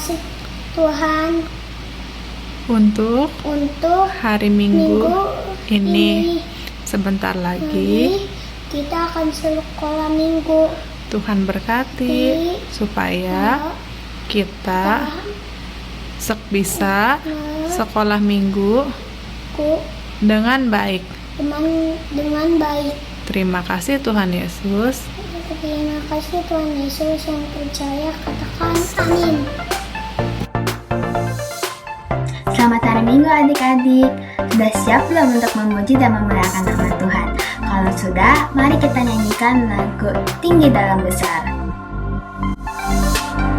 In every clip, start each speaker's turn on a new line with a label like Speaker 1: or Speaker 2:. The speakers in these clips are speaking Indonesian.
Speaker 1: kasih Tuhan
Speaker 2: untuk hari Minggu ini. Sebentar lagi
Speaker 1: kita akan sekolah Minggu.
Speaker 2: Tuhan berkati supaya kita bisa sekolah Minggu dengan baik.
Speaker 1: Dengan baik.
Speaker 2: Terima kasih Tuhan Yesus.
Speaker 1: Terima kasih Tuhan Yesus. Yang percaya katakan amin.
Speaker 3: Selamat hari Minggu adik-adik. Sudah siap belum untuk memuji dan memuliakan nama Tuhan? Kalau sudah, mari kita nyanyikan lagu Tinggi Dalam Besar.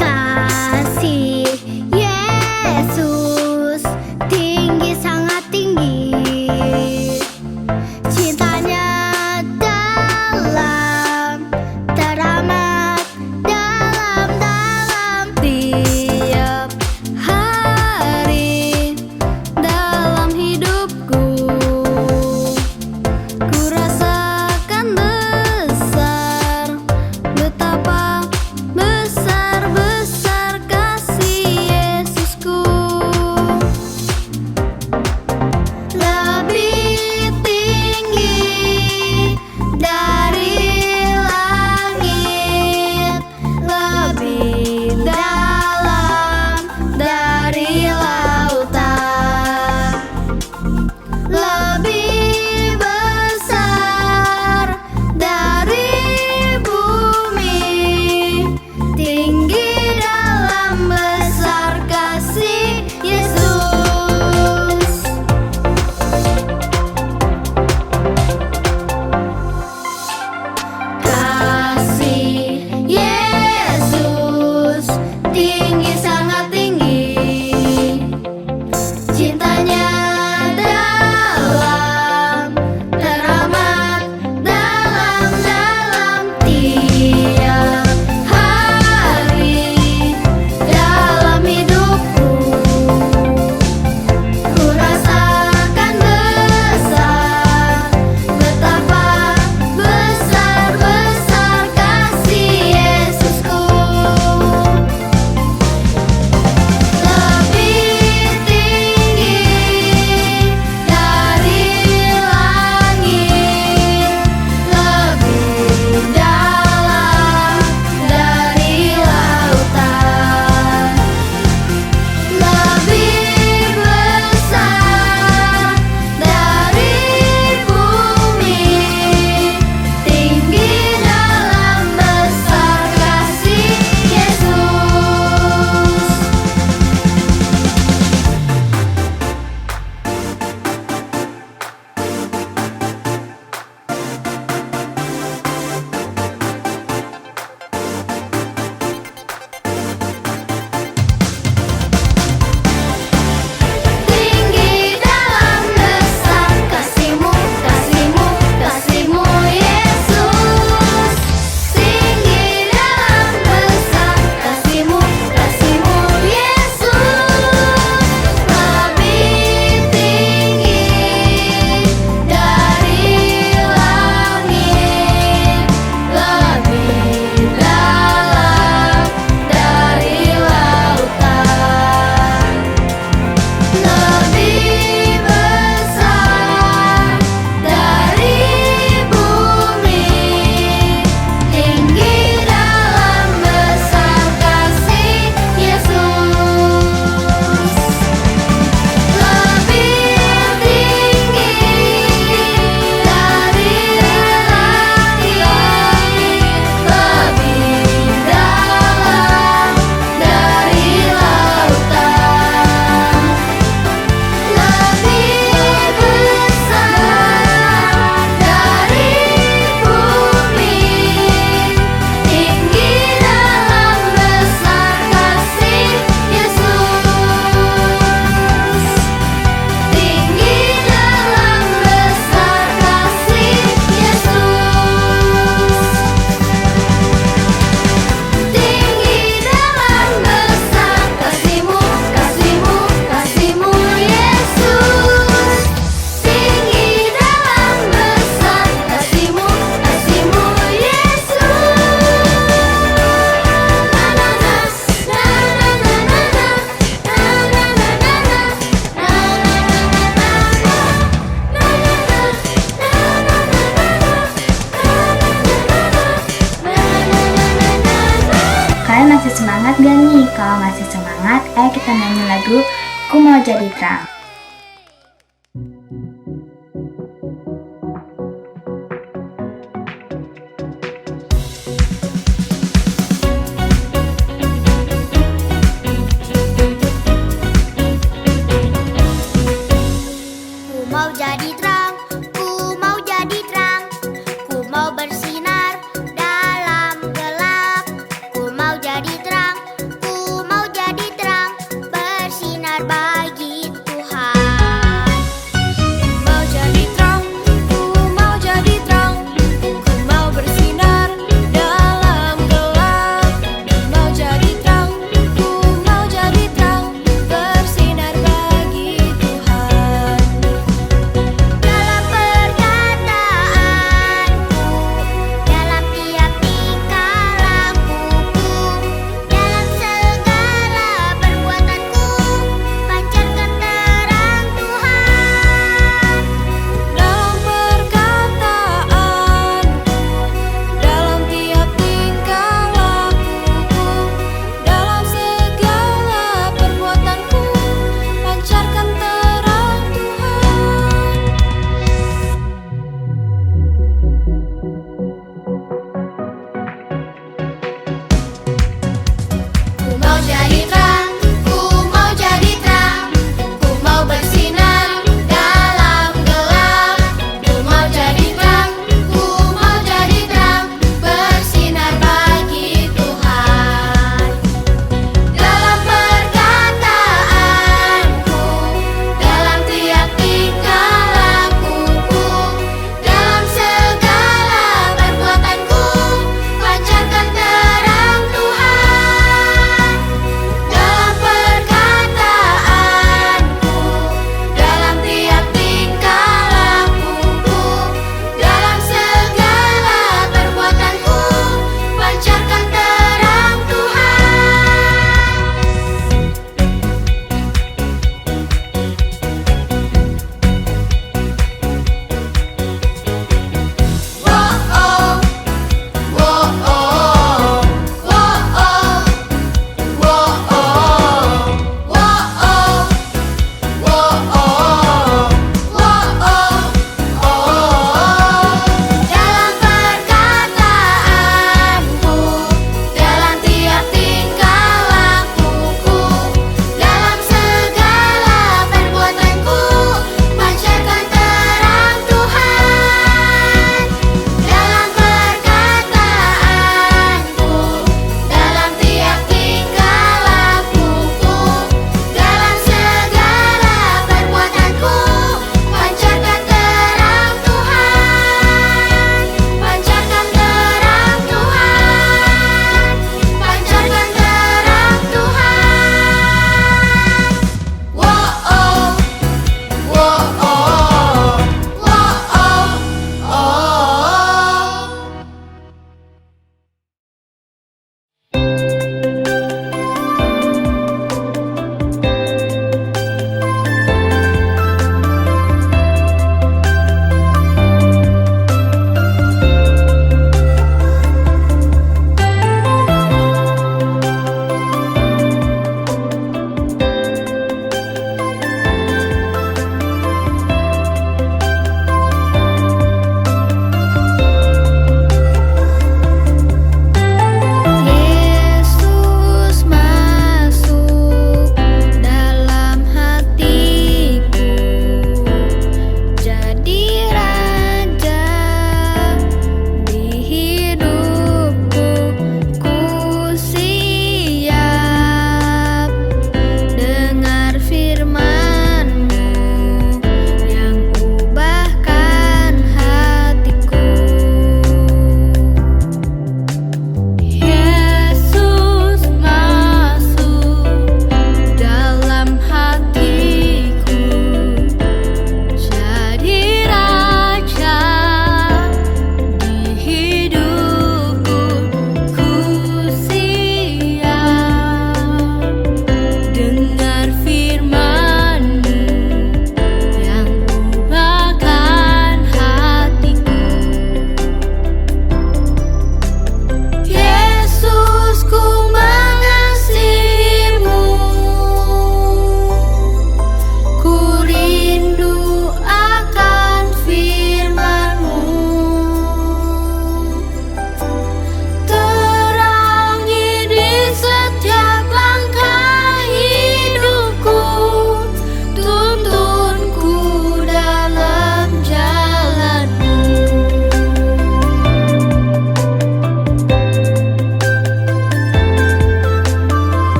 Speaker 4: Kasih Yesus tinggi, sangat tinggi. Cintanya dalam, teramat dalam tiap hari dalam hidupku. Ku rasakan besar betapa
Speaker 3: Masih semangat gak nih? Kalau masih semangat, ayo kita nyanyi lagu Ku Mau Jadi Terang.
Speaker 4: Ku mau jadi terang, ku mau jadi terang, ku mau bersinar dalam gelap. Ku mau jadi terang, ku mau jadi terang, bersinar bagi Tuhan.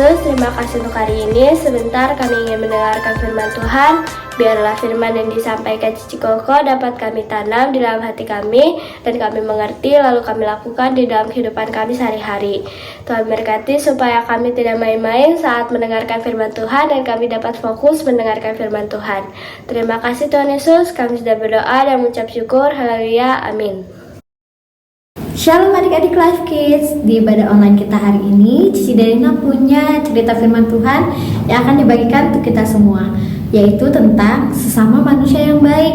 Speaker 5: Yesus, terima kasih untuk hari ini. Sebentar kami ingin mendengarkan firman Tuhan. Biarlah firman yang disampaikan Cici Koko dapat kami tanam di dalam hati kami dan kami mengerti lalu kami lakukan di dalam kehidupan kami sehari-hari. Tuhan berkati supaya kami tidak main-main saat mendengarkan firman Tuhan dan kami dapat fokus mendengarkan firman Tuhan. Terima kasih Tuhan Yesus, kami sudah berdoa dan mengucap syukur. Haleluya, amin.
Speaker 6: Shalom adik-adik Life Kids. Di ibadah online kita hari ini, Cici Delina punya cerita firman Tuhan yang akan dibagikan untuk kita semua, yaitu tentang sesama manusia yang baik.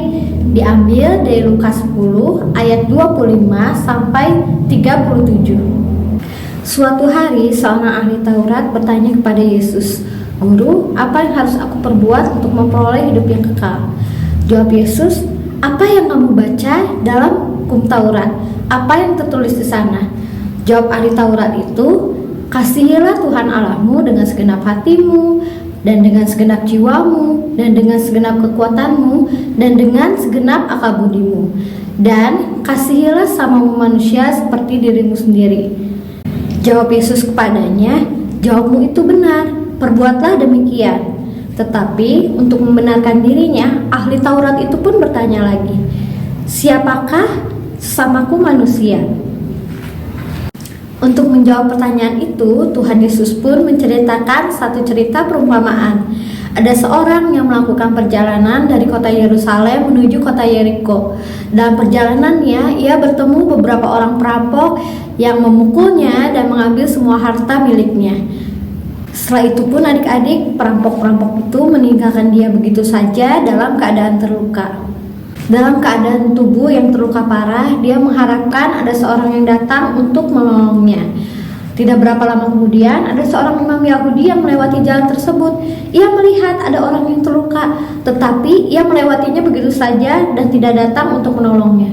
Speaker 6: Diambil dari Lukas 10 ayat 25 sampai 37. Suatu hari seorang ahli Taurat bertanya kepada Yesus, "Guru, apa yang harus aku perbuat untuk memperoleh hidup yang kekal?" Jawab Yesus, "Apa yang kamu baca dalam hukum Taurat? Apa yang tertulis di sana?" Jawab ahli Taurat itu, "Kasihilah Tuhan Allahmu dengan segenap hatimu, dan dengan segenap jiwamu, dan dengan segenap kekuatanmu, dan dengan segenap akal budimu. Dan kasihilah samamu manusia seperti dirimu sendiri." Jawab Yesus kepadanya, "Jawabmu itu benar, perbuatlah demikian." Tetapi untuk membenarkan dirinya, ahli Taurat itu pun bertanya lagi, "Siapakah sesamaku manusia?" Untuk menjawab pertanyaan itu, Tuhan Yesus pun menceritakan satu cerita perumpamaan. Ada seorang yang melakukan perjalanan dari kota Yerusalem menuju kota Yeriko. Dalam perjalanannya, ia bertemu beberapa orang perampok yang memukulnya dan mengambil semua harta miliknya. Setelah itu pun adik-adik, perampok-perampok itu meninggalkan dia begitu saja dalam keadaan terluka. Dalam keadaan tubuh yang terluka parah, dia mengharapkan ada seorang yang datang untuk menolongnya. Tidak berapa lama kemudian, ada seorang imam Yahudi yang melewati jalan tersebut. Ia melihat ada orang yang terluka, tetapi ia melewatinya begitu saja dan tidak datang untuk menolongnya.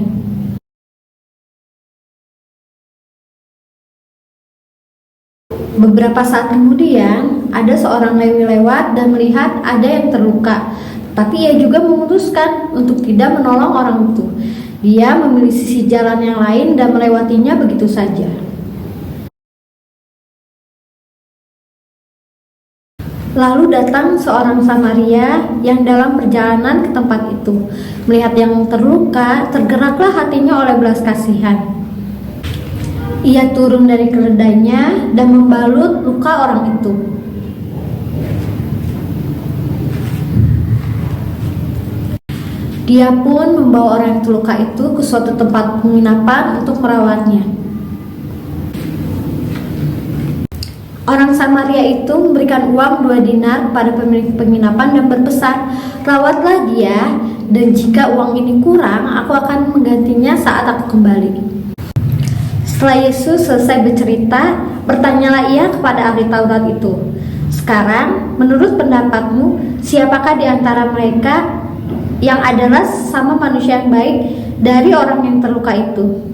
Speaker 6: Beberapa saat kemudian, ada seorang Lewi lewat dan melihat ada yang terluka. Tapi ia juga memutuskan untuk tidak menolong orang itu. Dia memilih sisi jalan yang lain dan melewatinya begitu saja. Lalu datang seorang Samaria yang dalam perjalanan ke tempat itu. Melihat yang terluka, tergeraklah hatinya oleh belas kasihan. Ia turun dari keledainya dan membalut luka orang itu. Dia pun membawa orang yang terluka itu ke suatu tempat penginapan untuk merawatnya. Orang Samaria itu memberikan uang 2 dinar kepada pemilik penginapan dan berpesan, "Rawatlah dia, dan jika uang ini kurang, aku akan menggantinya saat aku kembali." Setelah Yesus selesai bercerita, bertanyalah ia kepada ahli Taurat itu, "Sekarang, menurut pendapatmu, siapakah di antara mereka yang adalah sama manusia yang baik dari orang yang terluka itu?"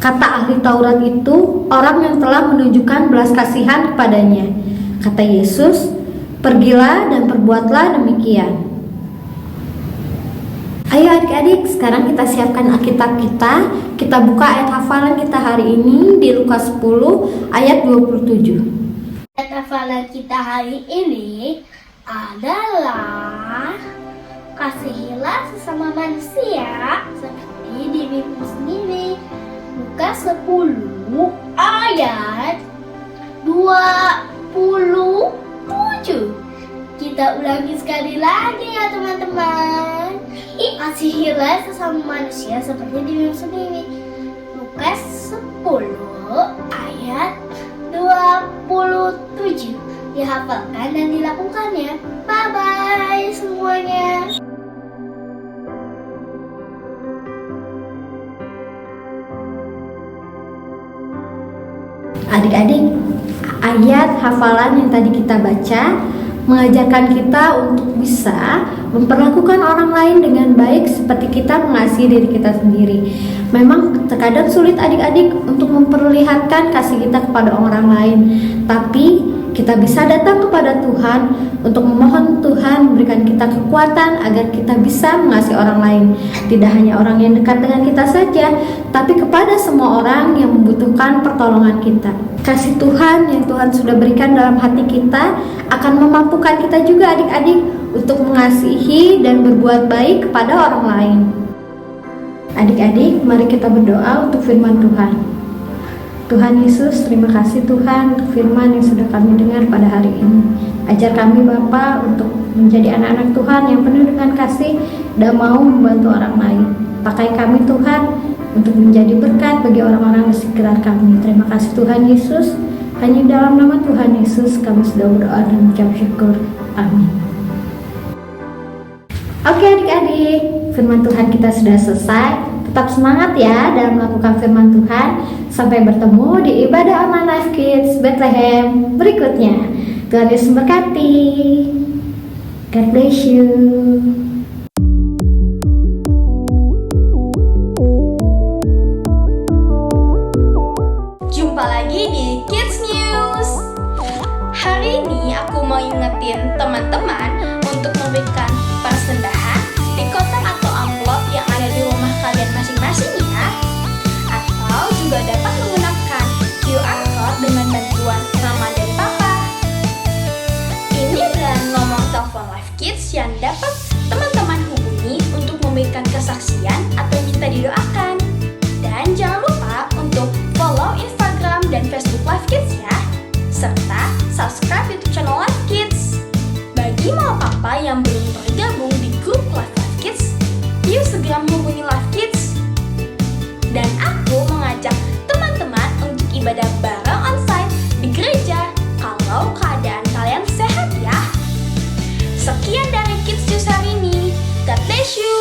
Speaker 6: Kata ahli Taurat itu, "Orang yang telah menunjukkan belas kasihan kepadanya." Kata Yesus, "Pergilah dan perbuatlah demikian." Ayo adik-adik, sekarang kita siapkan Alkitab kita. Kita buka ayat hafalan kita hari ini di Lukas 10 ayat 27.
Speaker 1: Ayat hafalan kita hari ini adalah, "Kasihilah sesama manusia seperti dirimu sendiri." Lukas 10 ayat 27. Kita ulangi sekali lagi ya teman-teman. Kasihilah sesama manusia seperti dirimu sendiri. Lukas 10 ayat 27. Dihafalkan dan dilakukannya. Bye-bye semuanya.
Speaker 6: Adik-adik, ayat hafalan yang tadi kita baca mengajarkan kita untuk bisa memperlakukan orang lain dengan baik seperti kita mengasihi diri kita sendiri. Memang terkadang sulit adik-adik untuk memperlihatkan kasih kita kepada orang lain, tapi kita bisa datang kepada Tuhan untuk memohon Tuhan berikan kita kekuatan agar kita bisa mengasihi orang lain. Tidak hanya orang yang dekat dengan kita saja, tapi kepada semua orang yang membutuhkan pertolongan kita. Kasih Tuhan yang Tuhan sudah berikan dalam hati kita akan memampukan kita juga adik-adik untuk mengasihi dan berbuat baik kepada orang lain. Adik-adik, mari kita berdoa untuk firman Tuhan. Tuhan Yesus, terima kasih Tuhan untuk firman yang sudah kami dengar pada hari ini. Ajar kami Bapa untuk menjadi anak-anak Tuhan yang penuh dengan kasih dan mau membantu orang lain. Pakai kami Tuhan untuk menjadi berkat bagi orang-orang di sekitar kami. Terima kasih Tuhan Yesus. Hanya dalam nama Tuhan Yesus kami sudah berdoa dan mengucap syukur. Amin. Oke adik-adik, firman Tuhan kita sudah selesai. Tetap semangat ya dalam melakukan firman Tuhan. Sampai bertemu di ibadah online Life Kids Bethlehem berikutnya. Tuhan Yesus memberkati. God bless you.
Speaker 3: Jumpa lagi di Kids News. Hari ini aku mau ingetin teman-teman untuk memberikan persembahan di kotak atau amplop yang ada di rumah kalian masing-masing ya. Atau juga dapat menggunakan QR code dengan bantuan mama dan papa. Ini adalah nomor telepon Life Kids yang dapat teman-teman hubungi untuk memberikan kesaksian atau minta didoakan. Dan jangan lupa untuk follow Instagram dan Facebook Life Kids ya. Serta subscribe YouTube channel Life Kids. Bagi mama papa yang belum bergabung di grup Life Kids, yuk segera menghubungi Life Kids. Dan aku mengajak teman-teman untuk ibadah bareng onsite di gereja kalau keadaan kalian sehat ya. Sekian dari Kids News hari ini. God bless you.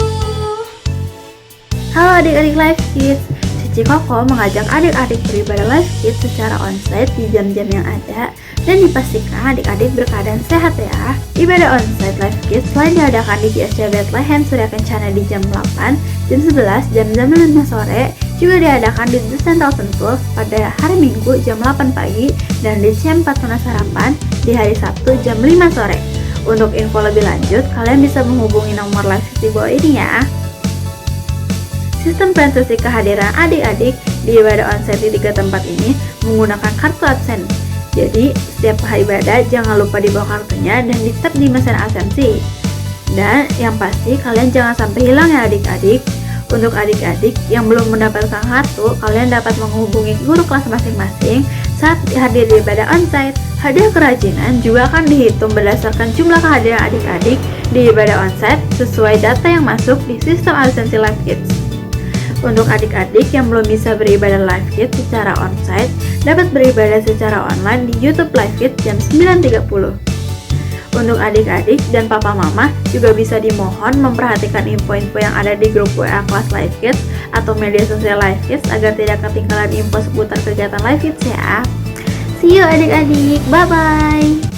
Speaker 7: Halo adik-adik Life Kids, Cici Koko mengajak adik-adik beribadah Life Kids secara onsite di jam-jam yang ada dan dipastikan adik-adik berkeadaan sehat ya. Ibadah onsite Life Kids selain diadakan di GSC Bethlehem Surya Kencana di jam 8, jam 11, jam 5 sore, juga diadakan di The Central Sentul pada hari Minggu jam 8 pagi dan di C4 Tunas Harapan di hari Sabtu jam 5 sore. Untuk info lebih lanjut, kalian bisa menghubungi nomor Life Kids di bawah ini ya. Sistem transaksi kehadiran adik-adik di ibadah onsite di 3 tempat ini menggunakan kartu AdSense. Jadi, setiap hari ibadah jangan lupa dibawa kartunya dan di-tap di mesin absensi. Dan yang pasti kalian jangan sampai hilang ya adik-adik. Untuk adik-adik yang belum mendapatkan kartu, kalian dapat menghubungi guru kelas masing-masing saat hadir di ibadah onsite. Hadiah kerajinan juga akan dihitung berdasarkan jumlah kehadiran adik-adik di ibadah onsite sesuai data yang masuk di sistem absensi Life Kids. Untuk adik-adik yang belum bisa beribadah Life Kids secara onsite, dapat beribadah secara online di YouTube Life Kids jam 9.30. Untuk adik-adik dan papa mama juga bisa dimohon memperhatikan info-info yang ada di grup WA kelas Life Kids atau media sosial Life Kids agar tidak ketinggalan info seputar kegiatan Life Kids ya. See you adik-adik, bye-bye.